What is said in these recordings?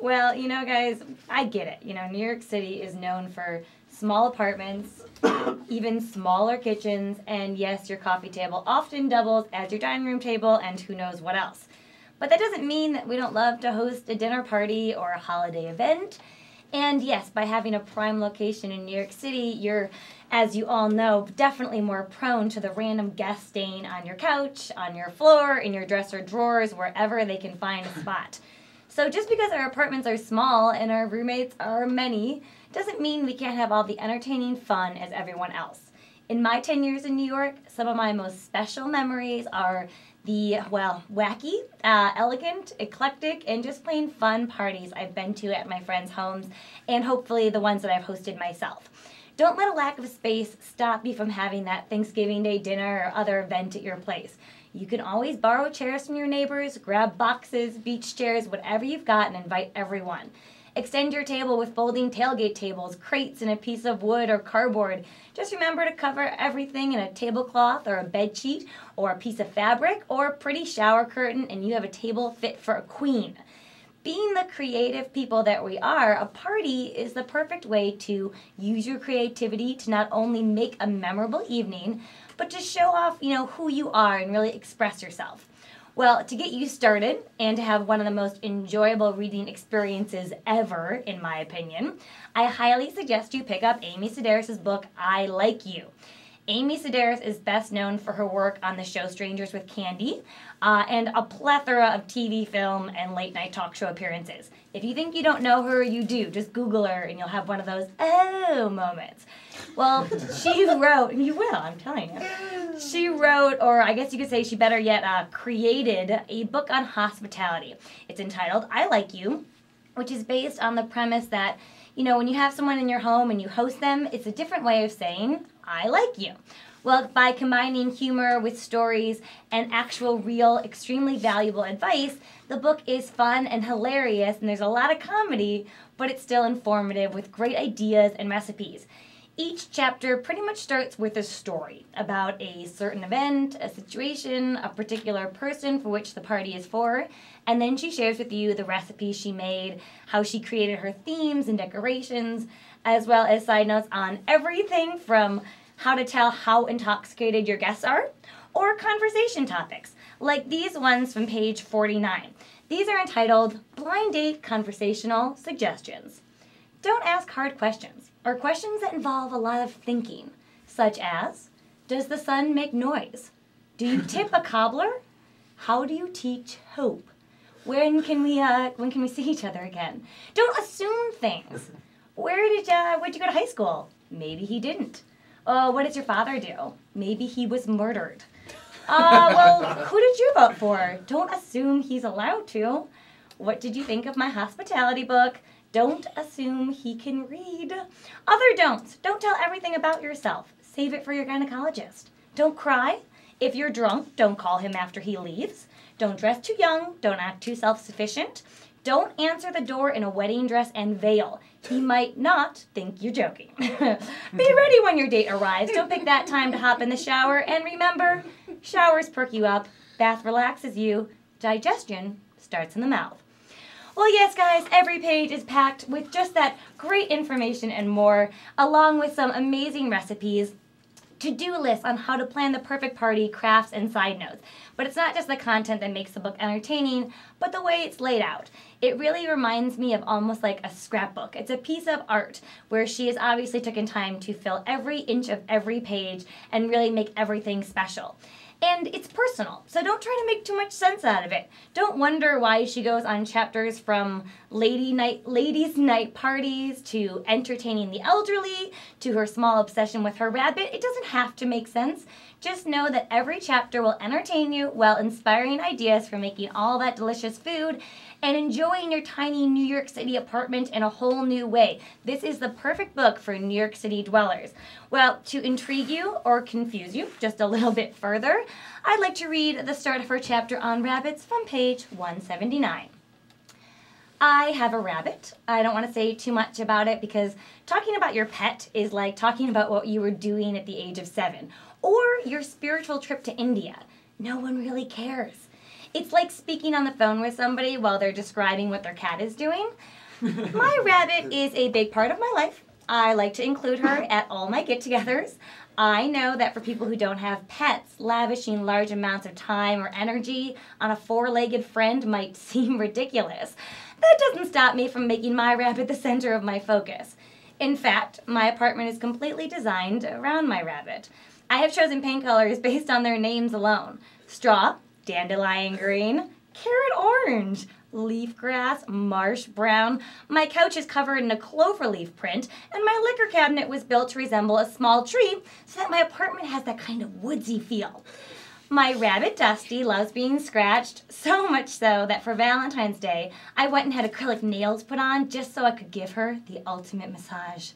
Well, guys, I get it. New York City is known for small apartments, even smaller kitchens, and yes, your coffee table often doubles as your dining room table, and who knows what else. But that doesn't mean that we don't love to host a dinner party or a holiday event. And yes, by having a prime location in New York City, you're, as you all know, definitely more prone to the random guest staying on your couch, on your floor, in your dresser drawers, wherever they can find a spot. So just because our apartments are small and our roommates are many, doesn't mean we can't have all the entertaining fun as everyone else. In my 10 years in New York, some of my most special memories are the, wacky, elegant, eclectic, and just plain fun parties I've been to at my friends' homes, and hopefully the ones that I've hosted myself. Don't let a lack of space stop you from having that Thanksgiving Day dinner or other event at your place. You can always borrow chairs from your neighbors, grab boxes, beach chairs, whatever you've got, and invite everyone. Extend your table with folding tailgate tables, crates, and a piece of wood or cardboard. Just remember to cover everything in a tablecloth or a bed sheet or a piece of fabric or a pretty shower curtain, and you have a table fit for a queen. Being the creative people that we are, a party is the perfect way to use your creativity to not only make a memorable evening, but to show off, who you are and really express yourself. Well, to get you started and to have one of the most enjoyable reading experiences ever, in my opinion, I highly suggest you pick up Amy Sedaris' book, I Like You. Amy Sedaris is best known for her work on the show Strangers with Candy and a plethora of TV, film, and late-night talk show appearances. If you think you don't know her, you do. Just Google her and you'll have one of those oh moments. Well, she wrote, and you will, I'm telling you. She wrote, or I guess you could say she better yet created, a book on hospitality. It's entitled I Like You, which is based on the premise that, when you have someone in your home and you host them, it's a different way of saying, I like you. Well, by combining humor with stories and actual, real, extremely valuable advice, the book is fun and hilarious, and there's a lot of comedy, but it's still informative with great ideas and recipes. Each chapter pretty much starts with a story about a certain event, a situation, a particular person for which the party is for, and then she shares with you the recipes she made, how she created her themes and decorations, as well as side notes on everything from how to tell how intoxicated your guests are, or conversation topics, like these ones from page 49. These are entitled Blind Date Conversational Suggestions. Don't ask hard questions, or questions that involve a lot of thinking, such as, does the sun make noise? Do you tip a cobbler? How do you teach hope? When can we see each other again? Don't assume things. Where'd you go to high school? Maybe he didn't. What does your father do? Maybe he was murdered. Who did you vote for? Don't assume he's allowed to. What did you think of my hospitality book? Don't assume he can read. Other don'ts. Don't tell everything about yourself. Save it for your gynecologist. Don't cry. If you're drunk, don't call him after he leaves. Don't dress too young. Don't act too self-sufficient. Don't answer the door in a wedding dress and veil. He might not think you're joking. Be ready when your date arrives. Don't pick that time to hop in the shower. And remember, showers perk you up, bath relaxes you, digestion starts in the mouth. Well, yes, guys, every page is packed with just that great information and more, along with some amazing recipes, to-do lists on how to plan the perfect party, crafts, and side notes. But it's not just the content that makes the book entertaining, but the way it's laid out. It really reminds me of almost like a scrapbook. It's a piece of art where she has obviously taken time to fill every inch of every page and really make everything special. And it's personal, so don't try to make too much sense out of it. Don't wonder why she goes on chapters from ladies' night parties to entertaining the elderly to her small obsession with her rabbit. It doesn't have to make sense. Just know that every chapter will entertain you while inspiring ideas for making all that delicious food and enjoying your tiny New York City apartment in a whole new way. This is the perfect book for New York City dwellers. Well, to intrigue you or confuse you just a little bit further, I'd like to read the start of her chapter on rabbits from page 179. I have a rabbit. I don't want to say too much about it because talking about your pet is like talking about what you were doing at the age of 7 or your spiritual trip to India. No one really cares. It's like speaking on the phone with somebody while they're describing what their cat is doing. My rabbit is a big part of my life. I like to include her at all my get-togethers. I know that for people who don't have pets, lavishing large amounts of time or energy on a four-legged friend might seem ridiculous. That doesn't stop me from making my rabbit the center of my focus. In fact, my apartment is completely designed around my rabbit. I have chosen paint colors based on their names alone. Straw, dandelion green, carrot orange, leaf grass, marsh brown. My couch is covered in a cloverleaf print, and my liquor cabinet was built to resemble a small tree so that my apartment has that kind of woodsy feel. My rabbit Dusty loves being scratched, so much so that for Valentine's Day, I went and had acrylic nails put on just so I could give her the ultimate massage.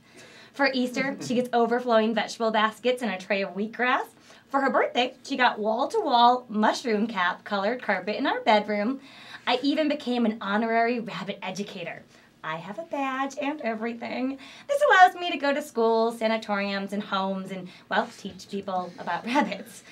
For Easter, she gets overflowing vegetable baskets and a tray of wheatgrass. For her birthday, she got wall-to-wall mushroom cap colored carpet in our bedroom. I even became an honorary rabbit educator. I have a badge and everything. This allows me to go to schools, sanatoriums, and homes and, well, teach people about rabbits.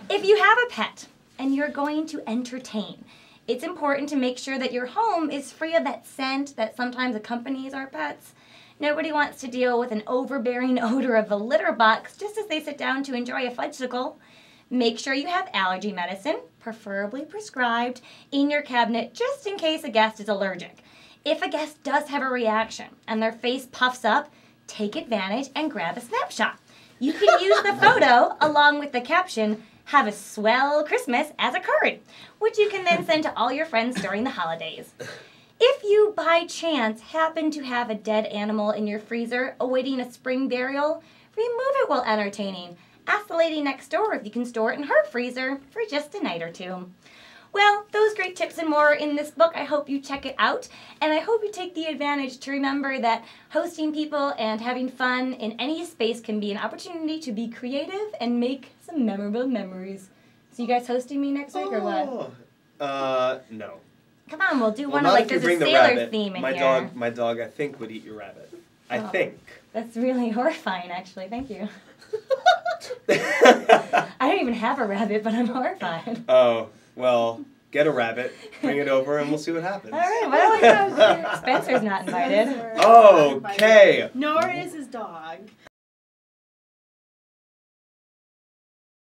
If you have a pet and you're going to entertain, it's important to make sure that your home is free of that scent that sometimes accompanies our pets. Nobody wants to deal with an overbearing odor of a litter box just as they sit down to enjoy a fudgesicle. Make sure you have allergy medicine, preferably prescribed, in your cabinet just in case a guest is allergic. If a guest does have a reaction and their face puffs up, take advantage and grab a snapshot. You can use the photo along with the caption, "Have a swell Christmas," as a card, which you can then send to all your friends during the holidays. If you, by chance, happen to have a dead animal in your freezer awaiting a spring burial, remove it while entertaining. Ask the lady next door if you can store it in her freezer for just a night or two. Well, those great tips and more are in this book. I hope you check it out, and I hope you take the advantage to remember that hosting people and having fun in any space can be an opportunity to be creative and make some memorable memories. So you guys hosting me next week or what? No. Come on, we'll do one of, like, there's a sailor theme in here. My dog, I think, would eat your rabbit. I think. That's really horrifying, actually. Thank you. I don't even have a rabbit, but I'm horrified. Oh, well, get a rabbit, bring it over, and we'll see what happens. All right, well, Spencer's not invited. Okay. Nor is his dog.